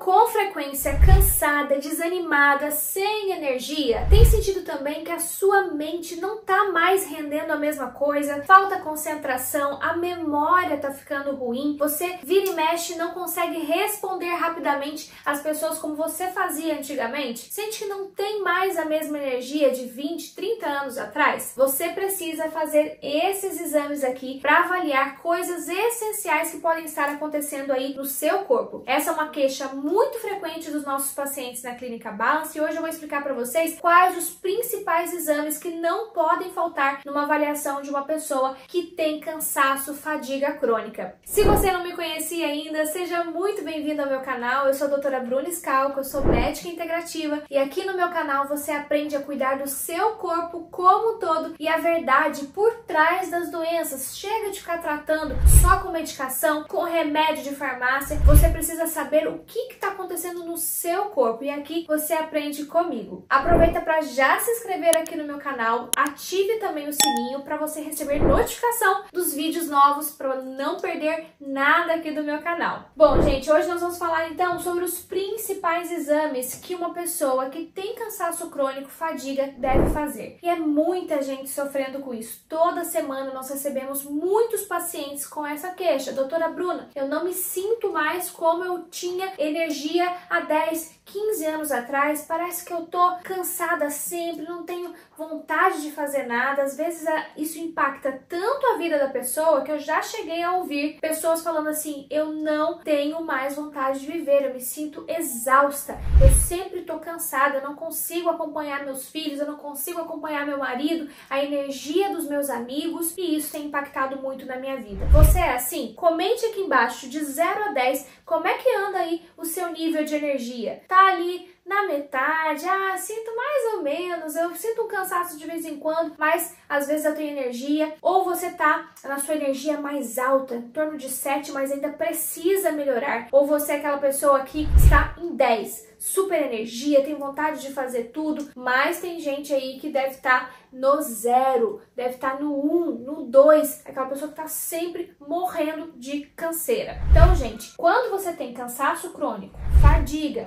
com frequência cansada, desanimada, sem energia? Tem sentido também que a sua mente não tá mais rendendo a mesma coisa, falta concentração, a memória tá ficando ruim, você vira e mexe e não consegue responder rapidamente às pessoas como você fazia antigamente? Sente que não tem mais a mesma energia de 20, 30 anos atrás? Você precisa fazer esses exames aqui para avaliar coisas essenciais que podem estar acontecendo aí no seu corpo. Essa é uma queixa muito frequente dos nossos pacientes na Clínica Balance e hoje eu vou explicar para vocês quais os principais exames que não podem faltar numa avaliação de uma pessoa que tem cansaço, fadiga crônica. Se você não me conhecia ainda, seja muito bem-vindo ao meu canal. Eu sou a doutora Bruna Scalco, eu sou médica integrativa e aqui no meu canal você aprende a cuidar do seu corpo como um todo e a verdade por trás das doenças. Chega de ficar tratando só com medicação, com remédio de farmácia. Você precisa saber o que está acontecendo no seu corpo e aqui você aprende comigo. Aproveita para já se inscrever aqui no meu canal, ative também o sininho para você receber notificação dos vídeos novos para não perder nada aqui do meu canal. Bom, gente, hoje nós vamos falar então sobre os principais exames que uma pessoa que tem cansaço crônico, fadiga, deve fazer. E é muita gente sofrendo com isso. Toda semana nós recebemos muitos pacientes com essa queixa. Doutora Bruna, eu não me sinto mais como eu tinha energia há 10, 15 anos atrás. Parece que eu tô cansada sempre, não tenho vontade de fazer nada. Às vezes isso impacta tanto a vida da pessoa que eu já cheguei a ouvir pessoas falando assim: eu não tenho mais vontade de viver, eu me sinto exausta, eu sempre tô cansada, eu não consigo acompanhar meus filhos, eu não consigo acompanhar meu marido, a energia dos meus amigos, e isso tem impactado muito na minha vida. Você é assim? Comente aqui embaixo de 0 a 10 como é que anda aí o seu nível de energia. Tá ali na metade, sinto mais ou menos, eu sinto um cansaço de vez em quando, mas às vezes eu tenho energia, ou você tá na sua energia mais alta, em torno de 7, mas ainda precisa melhorar, ou você é aquela pessoa que está em 10, super energia, tem vontade de fazer tudo, mas tem gente aí que deve estar no 0, deve estar no 1, no 2, aquela pessoa que está sempre morrendo de canseira. Então, gente, quando você tem cansaço crônico,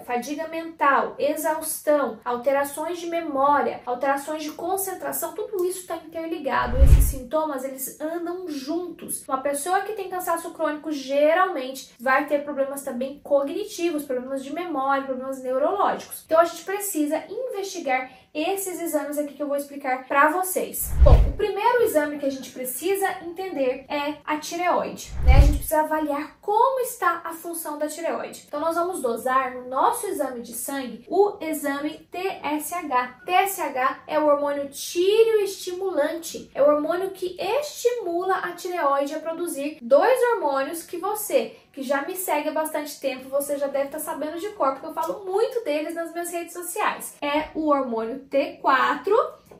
fadiga mental, exaustão, alterações de memória, alterações de concentração, tudo isso está interligado. Esses sintomas, eles andam juntos. Uma pessoa que tem cansaço crônico geralmente vai ter problemas também cognitivos, problemas de memória, problemas neurológicos. Então a gente precisa investigar esses exames aqui que eu vou explicar para vocês. Bom, o primeiro exame que a gente precisa entender é a tireoide, né? A gente precisa avaliar como está a função da tireoide. Então nós vamos dosar no nosso exame de sangue o exame TSH. TSH é o hormônio tireoestimulante, é o hormônio que estimula a tireoide a produzir dois hormônios que você, que já me segue há bastante tempo, você já deve estar sabendo de cor, porque eu falo muito deles nas minhas redes sociais. É o hormônio T4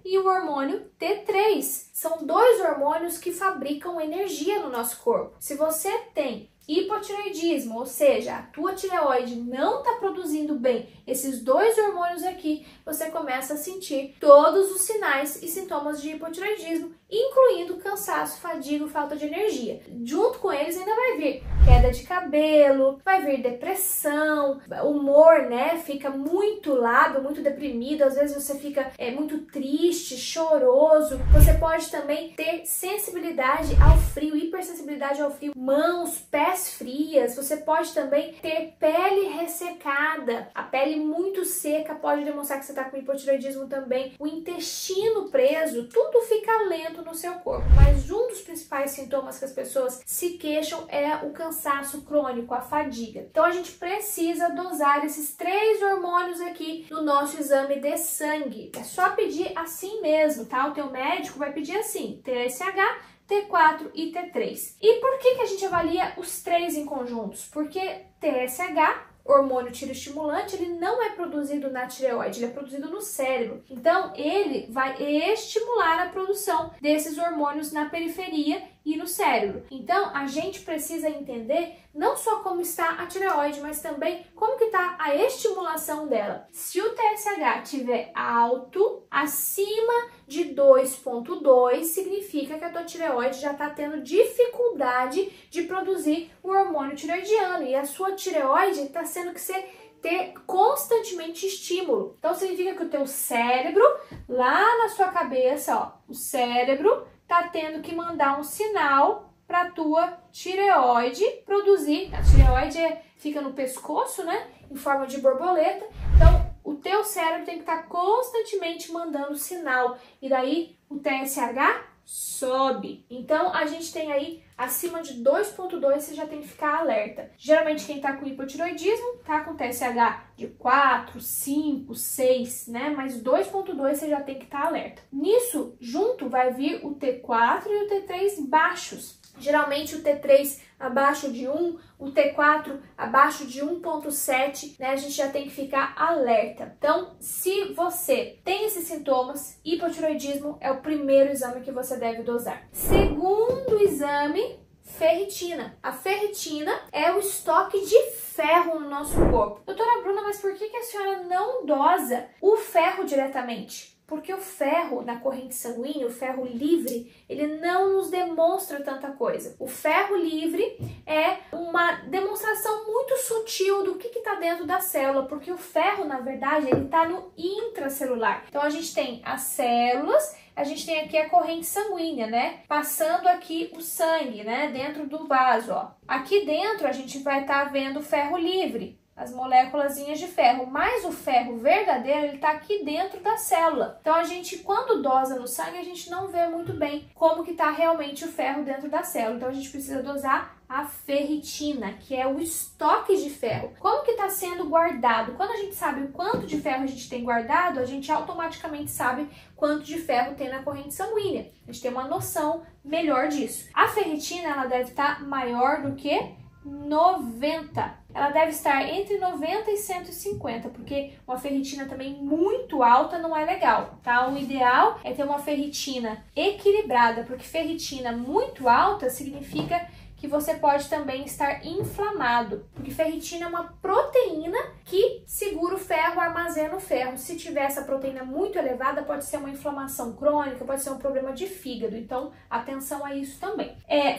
e o hormônio T3. São dois hormônios que fabricam energia no nosso corpo. Se você tem hipotireoidismo, ou seja, a tua tireoide não está produzindo bem esses dois hormônios aqui, você começa a sentir todos os sinais e sintomas de hipotireoidismo, incluindo cansaço, fadiga, falta de energia. Junto com eles ainda vai vir queda de cabelo, vai vir depressão, humor, né? Fica muito lábil, muito deprimido, às vezes você fica muito triste, choroso. Você pode também ter sensibilidade ao frio, hipersensibilidade ao frio, mãos, pés frias. Você pode também ter pele ressecada, a pele muito seca pode demonstrar que você está com hipotireoidismo também, o intestino preso, tudo fica lento no seu corpo. Mas um dos principais sintomas que as pessoas se queixam é o cansaço crônico, a fadiga. Então a gente precisa dosar esses três hormônios aqui no nosso exame de sangue. É só pedir assim mesmo, tá? O teu médico vai pedir assim: TSH, T4 e T3. E por que a gente avalia os três em conjuntos? Porque TSH, hormônio tireoestimulante, ele não é produzido na tireoide, ele é produzido no cérebro. Então, ele vai estimular a produção desses hormônios na periferia e no cérebro. Então, a gente precisa entender não só como está a tireoide, mas também como que está a estimulação dela. Se o TSH estiver alto, acima de 2,2, significa que a tua tireoide já está tendo dificuldade de produzir o hormônio tireoidiano e a sua tireoide está tendo que ser ter constantemente estímulo. Então significa que o teu cérebro, lá na sua cabeça, ó, o cérebro tá tendo que mandar um sinal para a tua tireoide produzir. A tireoide fica no pescoço, né, em forma de borboleta. Então o teu cérebro tem que estar constantemente mandando sinal e daí o TSH sobe. Então a gente tem aí acima de 2.2, você já tem que ficar alerta. Geralmente quem tá com hipotireoidismo tá com TSH de 4, 5, 6, né? Mas 2.2 você já tem que estar alerta. Nisso, junto vai vir o T4 e o T3 baixos. Geralmente o T3 abaixo de 1, o T4 abaixo de 1.7, né? A gente já tem que ficar alerta. Então, se você tem esses sintomas, hipotireoidismo é o primeiro exame que você deve dosar. Segundo exame, ferritina. A ferritina é o estoque de ferro no nosso corpo. Doutora Bruna, mas por que a senhora não dosa o ferro diretamente? Porque o ferro na corrente sanguínea, o ferro livre, ele não nos demonstra tanta coisa. O ferro livre é uma demonstração muito sutil do que está dentro da célula, porque o ferro, na verdade, ele está no intracelular. Então, a gente tem as células, a gente tem aqui a corrente sanguínea, né? Passando aqui o sangue, né? Dentro do vaso, ó. Aqui dentro, a gente vai estar vendo o ferro livre, as moléculazinhas de ferro, mas o ferro verdadeiro, ele tá aqui dentro da célula. Então, a gente, quando dosa no sangue, a gente não vê muito bem como que tá realmente o ferro dentro da célula. Então, a gente precisa dosar a ferritina, que é o estoque de ferro. Como que está sendo guardado? Quando a gente sabe o quanto de ferro a gente tem guardado, a gente automaticamente sabe quanto de ferro tem na corrente sanguínea. A gente tem uma noção melhor disso. A ferritina, ela deve estar maior do que 90. Ela deve estar entre 90 e 150, porque uma ferritina também muito alta não é legal, tá? O ideal é ter uma ferritina equilibrada, porque ferritina muito alta significa que você pode também estar inflamado, porque ferritina é uma proteína que segura o ferro, armazena o ferro. Se tiver essa proteína muito elevada, pode ser uma inflamação crônica, pode ser um problema de fígado, então atenção a isso também.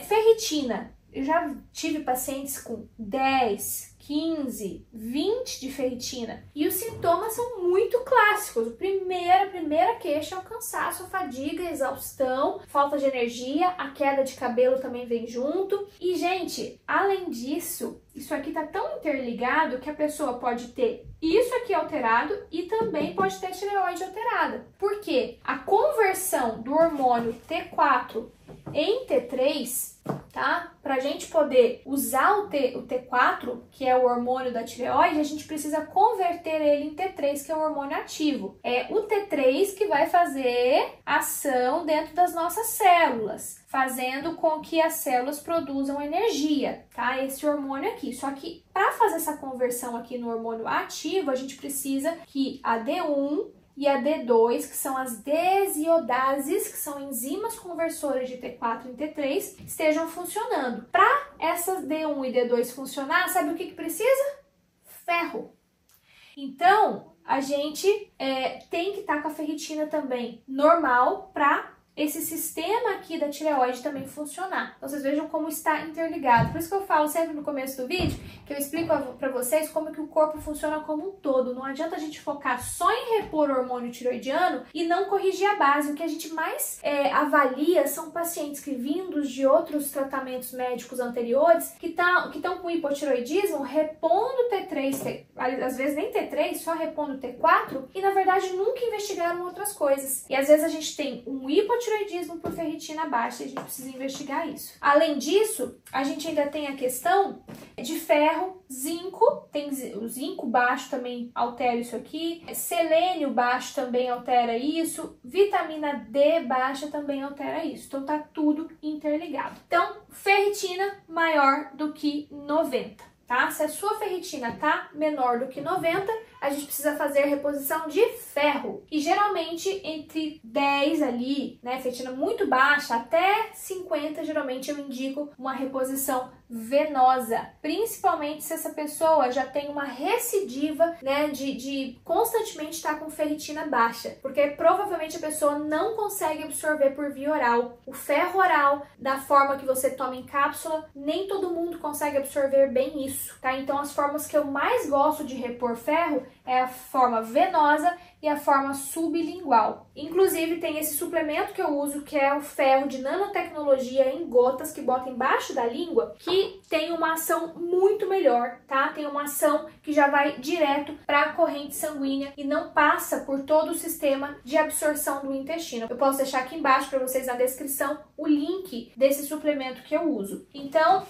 Ferritina, eu já tive pacientes com 10, 15, 20 de ferritina e os sintomas são muito clássicos. A primeira queixa é o cansaço, a fadiga, a exaustão, falta de energia, a queda de cabelo também vem junto. E, gente, além disso, isso aqui tá tão interligado que a pessoa pode ter isso aqui alterado e também pode ter tireoide alterada. Por quê? A conversão do hormônio T4 em T3, tá? Pra gente poder usar o T4, que é o hormônio da tireoide, a gente precisa converter ele em T3, que é o hormônio ativo. É o T3 que vai fazer ação dentro das nossas células, fazendo com que as células produzam energia, tá? Esse hormônio aqui. Só que para fazer essa conversão aqui no hormônio ativo, a gente precisa que a D1 e a D2, que são as desiodases, que são enzimas conversoras de T4 em T3, estejam funcionando. Para essas D1 e D2 funcionar, sabe o que precisa? Ferro. Então, a gente tem que estar com a ferritina também normal para esse sistema aqui da tireoide também funcionar. Então, vocês vejam como está interligado. Por isso que eu falo sempre no começo do vídeo, que eu explico para vocês como que o corpo funciona como um todo. Não adianta a gente focar só em repor o hormônio tireoidiano e não corrigir a base. O que a gente mais avalia são pacientes que, vindos de outros tratamentos médicos anteriores, que estão com hipotireoidismo, repondo T3, às vezes nem T3, só repondo T4, e na verdade nunca investigaram outras coisas. E às vezes a gente tem um hipotireoidismo por ferritina baixa e a gente precisa investigar isso. Além disso, a gente ainda tem a questão de ferro, zinco, tem o zinco baixo também altera isso aqui, selênio baixo também altera isso, vitamina D baixa também altera isso. Então tá tudo interligado. Então, ferritina maior do que 90. Tá? Se a sua ferritina tá menor do que 90, a gente precisa fazer reposição de ferro. E geralmente entre 10 ali, né, ferritina muito baixa, até 50, geralmente eu indico uma reposição venosa, principalmente se essa pessoa já tem uma recidiva, né, de constantemente estar com ferritina baixa, porque provavelmente a pessoa não consegue absorver por via oral. O ferro oral, da forma que você toma em cápsula, nem todo mundo consegue absorver bem isso, tá? Então as formas que eu mais gosto de repor ferro é a forma venosa e a forma sublingual. Inclusive tem esse suplemento que eu uso, que é o ferro de nanotecnologia em gotas, que bota embaixo da língua, que tem uma ação muito melhor, tá? Tem uma ação que já vai direto para a corrente sanguínea e não passa por todo o sistema de absorção do intestino. Eu posso deixar aqui embaixo para vocês na descrição o link desse suplemento que eu uso. Então,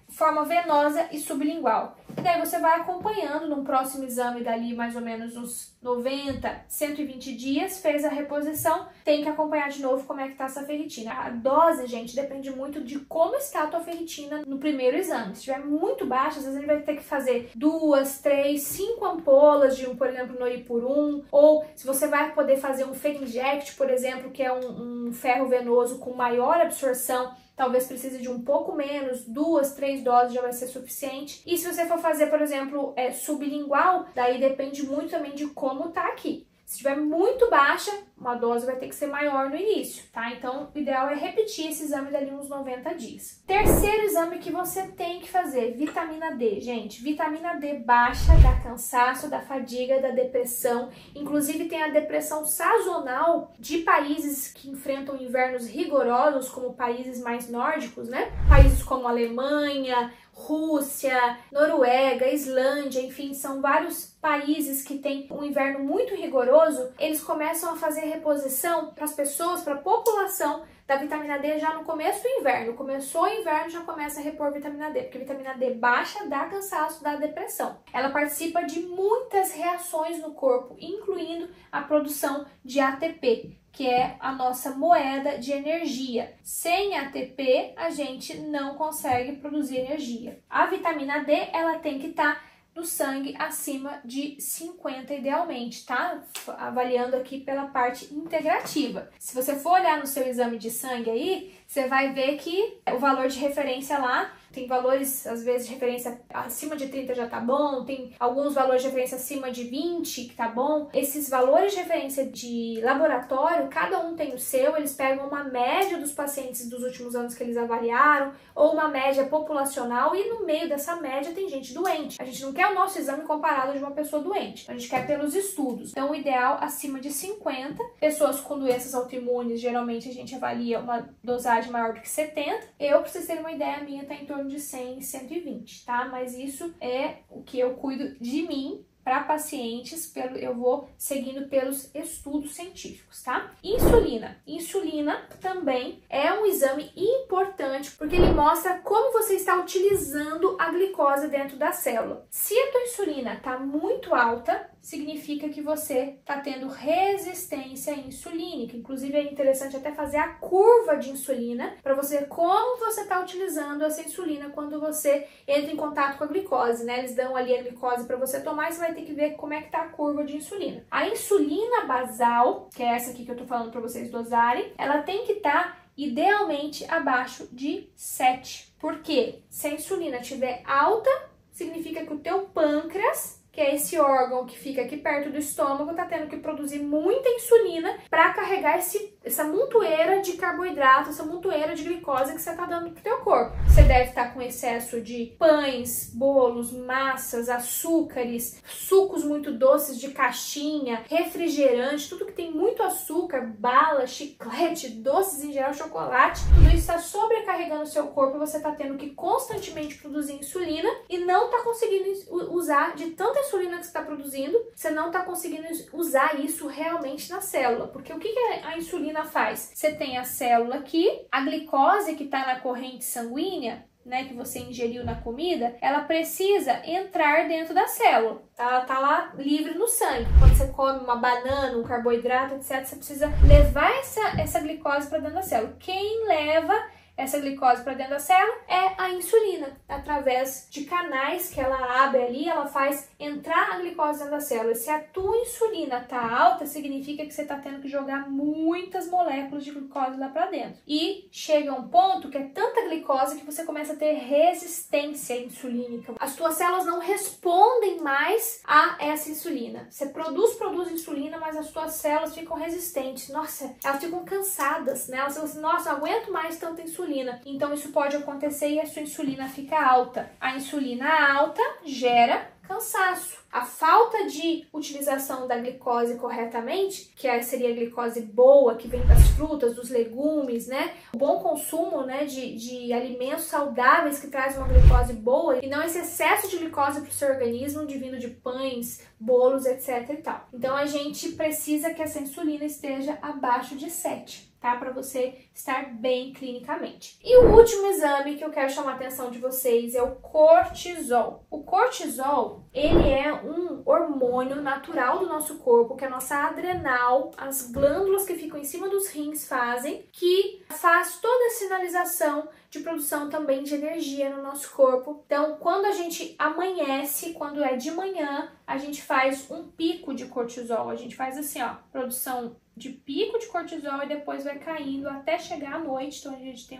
forma venosa e sublingual. E daí você vai acompanhando num próximo exame dali mais ou menos uns 90, 120 dias, fez a reposição, tem que acompanhar de novo como é que tá essa ferritina. A dose, gente, depende muito de como está a tua ferritina no primeiro exame. Se estiver muito baixa, às vezes a gente vai ter que fazer 2, 3, 5 ampolas de por exemplo, Noripurum, ou se você vai poder fazer um Ferinject, por exemplo, que é um ferro venoso com maior absorção, talvez precise de um pouco menos, 2, 3 doses já vai ser suficiente. E se você for fazer, por exemplo, sublingual, daí depende muito também de como tá aqui. Se estiver muito baixa, uma dose vai ter que ser maior no início, tá? Então, o ideal é repetir esse exame dali uns 90 dias. Terceiro exame que você tem que fazer, vitamina D. Gente, vitamina D baixa dá cansaço, da fadiga, da depressão. Inclusive, tem a depressão sazonal de países que enfrentam invernos rigorosos, como países mais nórdicos, né? Países como Alemanha, Rússia, Noruega, Islândia, enfim, são vários países que têm um inverno muito rigoroso. Eles começam a fazer reposição para as pessoas, para a população da vitamina D já no começo do inverno. Começou o inverno, já começa a repor vitamina D, porque a vitamina D baixa dá cansaço, dá depressão. Ela participa de muitas reações no corpo, incluindo a produção de ATP, que é a nossa moeda de energia. Sem ATP, a gente não consegue produzir energia. A vitamina D, ela tem que estar no sangue acima de 50 idealmente, tá? Avaliando aqui pela parte integrativa. Se você for olhar no seu exame de sangue aí, você vai ver que o valor de referência lá tem valores, às vezes, de referência acima de 30 já tá bom, tem alguns valores de referência acima de 20 que tá bom. Esses valores de referência de laboratório, cada um tem o seu, eles pegam uma média dos pacientes dos últimos anos que eles avaliaram, ou uma média populacional, e no meio dessa média tem gente doente. A gente não quer o nosso exame comparado de uma pessoa doente, a gente quer pelos estudos. Então, o ideal acima de 50, pessoas com doenças autoimunes, geralmente a gente avalia uma dosagem maior do que 70. Eu, pra vocês terem uma ideia, a minha tá em torno de 100 e 120, tá? Mas isso é o que eu cuido de mim para pacientes, eu vou seguindo pelos estudos científicos, tá? Insulina. Insulina também é um exame importante, porque ele mostra como você está utilizando a glicose dentro da célula. Se a tua insulina está muito alta, significa que você está tendo resistência insulínica. Inclusive, é interessante até fazer a curva de insulina para você ver como você está utilizando essa insulina quando você entra em contato com a glicose, né? Eles dão ali a glicose para você tomar e você vai ter que ver como é que tá a curva de insulina. A insulina basal, que é essa aqui que eu tô falando para vocês dosarem, ela tem que estar idealmente abaixo de 7. Por quê? Se a insulina estiver alta, significa que o teu pâncreas, que é esse órgão que fica aqui perto do estômago, tá tendo que produzir muita insulina para carregar essa montoeira de carboidrato, essa montoeira de glicose que você tá dando pro teu corpo. Você deve estar com excesso de pães, bolos, massas, açúcares, sucos muito doces de caixinha, refrigerante, tudo que tem muito açúcar, bala, chiclete, doces em geral, chocolate, tudo isso está sobrecarregando o seu corpo e você tá tendo que constantemente produzir insulina e não tá conseguindo usar de tanta insulina que você está produzindo, você não está conseguindo usar isso realmente na célula. Porque o que a insulina faz? Você tem a célula aqui, a glicose que está na corrente sanguínea, né, que você ingeriu na comida, ela precisa entrar dentro da célula. Ela tá lá livre no sangue. Quando você come uma banana, um carboidrato, etc., você precisa levar essa glicose para dentro da célula. Quem leva essa glicose para dentro da célula? É a insulina, através de canais que ela abre ali, ela faz entrar a glicose dentro da célula. Se a tua insulina tá alta, significa que você tá tendo que jogar muitas moléculas de glicose lá para dentro. E chega um ponto que é tanta glicose que você começa a ter resistência insulínica. As tuas células não respondem mais a essa insulina. Você produz insulina, mas as tuas células ficam resistentes. Nossa, elas ficam cansadas, né? Elas falam assim, nossa, eu não aguento mais tanta insulina. Então isso pode acontecer e a sua insulina fica alta. A insulina alta gera cansaço. A falta de utilização da glicose corretamente, que seria a glicose boa, que vem das frutas, dos legumes, né? O bom consumo, né, de alimentos saudáveis que trazem uma glicose boa e não esse excesso de glicose para o seu organismo, vindo de pães, bolos, etc e tal. Então a gente precisa que essa insulina esteja abaixo de 7. Tá? Para você estar bem clinicamente. E o último exame que eu quero chamar a atenção de vocês é o cortisol. O cortisol, ele é um hormônio natural do nosso corpo, que a nossa adrenal, as glândulas que ficam em cima dos rins fazem, que faz toda a sinalização de produção também de energia no nosso corpo. Então, quando a gente amanhece, quando é de manhã, a gente faz um pico de cortisol. A gente faz assim, ó, produção de pico de cortisol e depois vai caindo até chegar à noite. Então a gente tem,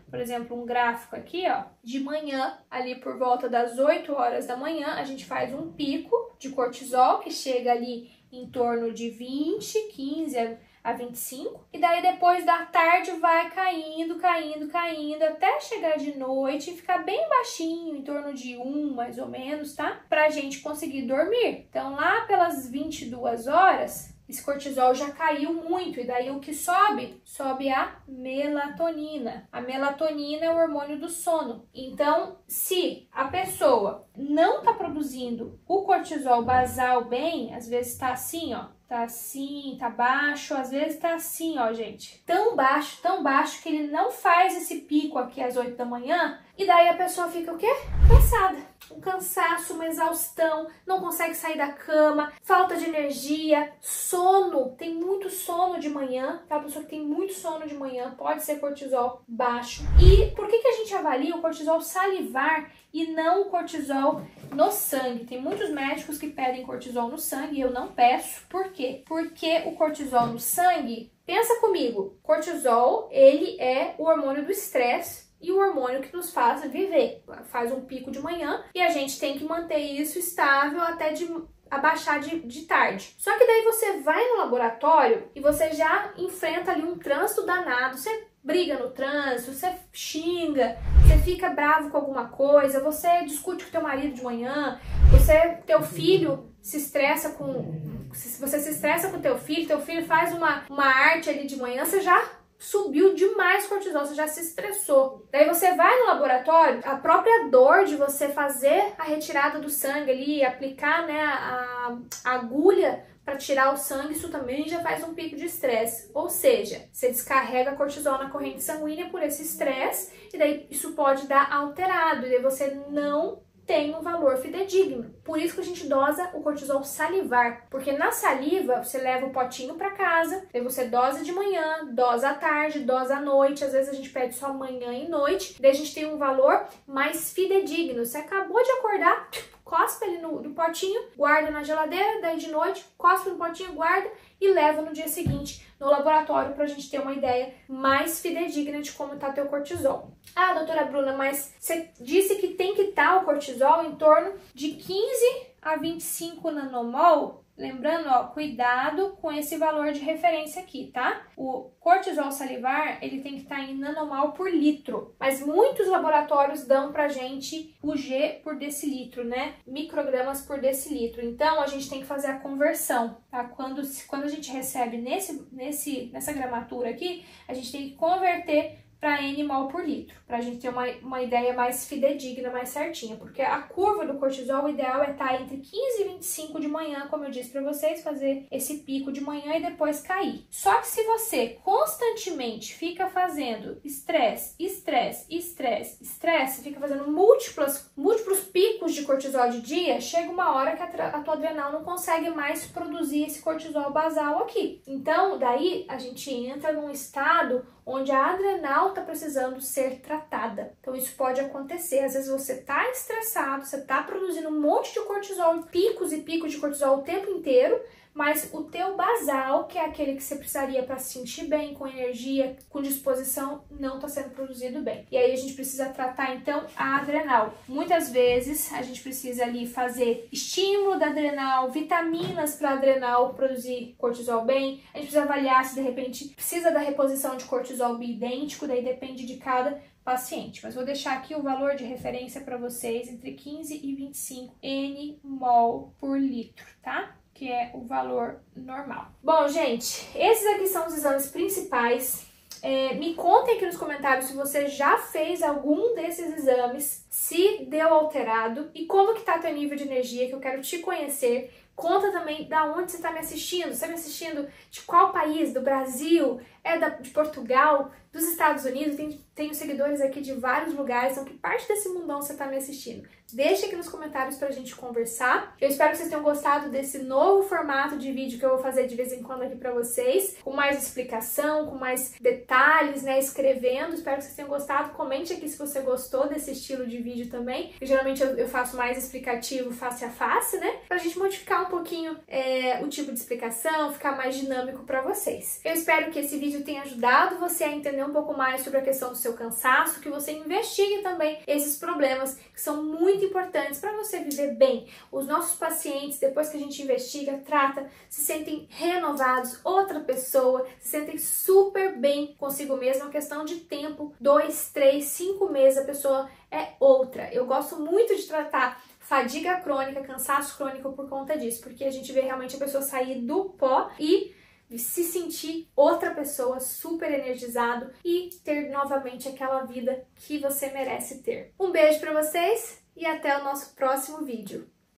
por exemplo, um gráfico aqui, ó, de manhã, ali por volta das 8 horas da manhã, a gente faz um pico de cortisol que chega ali em torno de 20, 15 a 25, e daí depois da tarde vai caindo, até chegar de noite e ficar bem baixinho, em torno de 1 mais ou menos, tá? Pra gente conseguir dormir. Então lá pelas 22 horas, esse cortisol já caiu muito, e daí o que sobe? Sobe a melatonina. A melatonina é o hormônio do sono. Então, se a pessoa não tá produzindo o cortisol basal bem, às vezes tá assim, ó, tá assim, tá baixo, às vezes tá assim, ó, gente. Tão baixo que ele não faz esse pico aqui às 8 da manhã, e daí a pessoa fica o quê? Cansada. Um cansaço, uma exaustão, não consegue sair da cama, falta de energia, sono, tem muito sono de manhã, aquela pessoa que tem muito sono de manhã, pode ser cortisol baixo. E por que a gente avalia o cortisol salivar e não o cortisol no sangue? Tem muitos médicos que pedem cortisol no sangue e eu não peço. Por quê? Porque o cortisol no sangue, pensa comigo, cortisol, ele é o hormônio do estresse, e o hormônio que nos faz viver. Faz um pico de manhã e a gente tem que manter isso estável até abaixar de tarde. Só que daí você vai no laboratório e você já enfrenta ali um trânsito danado, você briga no trânsito, você xinga, você fica bravo com alguma coisa, você discute com teu marido de manhã, teu filho se estressa você se estressa com teu filho faz uma arte ali de manhã, você já subiu demais o cortisol, você já se estressou. Daí você vai no laboratório, a própria dor de você fazer a retirada do sangue ali, aplicar, né, a agulha para tirar o sangue, isso também já faz um pico de estresse. Ou seja, você descarrega cortisol na corrente sanguínea por esse estresse, e daí isso pode dar alterado, e daí você não tem um valor fidedigno. Por isso que a gente dosa o cortisol salivar, porque na saliva você leva o potinho para casa, daí você dosa de manhã, dosa à tarde, dosa à noite, às vezes a gente pede só manhã e noite, daí a gente tem um valor mais fidedigno. Você acabou de acordar, cospe ali no potinho, guarda na geladeira, daí de noite, cospe no potinho, guarda e leva no dia seguinte no laboratório para a gente ter uma ideia mais fidedigna de como está teu cortisol. Ah, doutora Bruna, mas você disse que tem que estar o cortisol em torno de 15 a 25 nanomol. Lembrando, ó, cuidado com esse valor de referência aqui, tá? O cortisol salivar, ele tem que estar em nanomol por litro, mas muitos laboratórios dão pra gente o G por decilitro, né? Microgramas por decilitro. Então, a gente tem que fazer a conversão, tá? Quando a gente recebe nessa gramatura aqui, a gente tem que converter para N mol por litro, para a gente ter uma ideia mais fidedigna, mais certinha, porque a curva do cortisol, o ideal é estar entre 15 e 25 de manhã, como eu disse para vocês, fazer esse pico de manhã e depois cair. Só que se você constantemente fica fazendo estresse, fica fazendo múltiplos picos de cortisol de dia, chega uma hora que a tua adrenal não consegue mais produzir esse cortisol basal aqui. Então, daí a gente entra num estado onde a adrenal está precisando ser tratada. Então isso pode acontecer. Às vezes você está estressado, você está produzindo um monte de cortisol, picos e picos de cortisol o tempo inteiro, mas o teu basal, que é aquele que você precisaria para se sentir bem, com energia, com disposição, não está sendo produzido bem. E aí a gente precisa tratar então a adrenal. Muitas vezes a gente precisa ali fazer estímulo da adrenal, vitaminas para a adrenal produzir cortisol bem. A gente precisa avaliar se de repente precisa da reposição de cortisol biidêntico, daí depende de cada paciente. Mas vou deixar aqui o valor de referência para vocês entre 15 e 25 nmol por litro, tá? Que é o valor normal. Bom, gente, esses aqui são os exames principais. Me contem aqui nos comentários se você já fez algum desses exames, se deu alterado e como que tá teu nível de energia, que eu quero te conhecer. Conta também da onde você está me assistindo. Você está me assistindo de qual país? Do Brasil? De Portugal? Dos Estados Unidos? Tenho seguidores aqui de vários lugares. Então, que parte desse mundão você está me assistindo? Deixa aqui nos comentários pra gente conversar. Eu espero que vocês tenham gostado desse novo formato de vídeo que eu vou fazer de vez em quando aqui pra vocês. Com mais explicação, com mais detalhes, né? Escrevendo. Espero que vocês tenham gostado. Comente aqui se você gostou desse estilo de vídeo também. Geralmente eu faço mais explicativo face a face, né? Pra gente modificar um pouquinho o tipo de explicação, ficar mais dinâmico pra vocês. Eu espero que esse vídeo tenha ajudado você a entender um pouco mais sobre a questão do seu cansaço, que você investigue também esses problemas que são muito importantes para você viver bem. Os nossos pacientes, depois que a gente investiga, trata, se sentem renovados, outra pessoa, se sentem super bem consigo mesmo. É uma questão de tempo, 2, 3, 5 meses, a pessoa é outra. Eu gosto muito de tratar fadiga crônica, cansaço crônico por conta disso, porque a gente vê realmente a pessoa sair do pó e se sentir outra pessoa, super energizado e ter novamente aquela vida que você merece ter. Um beijo para vocês e até o nosso próximo vídeo.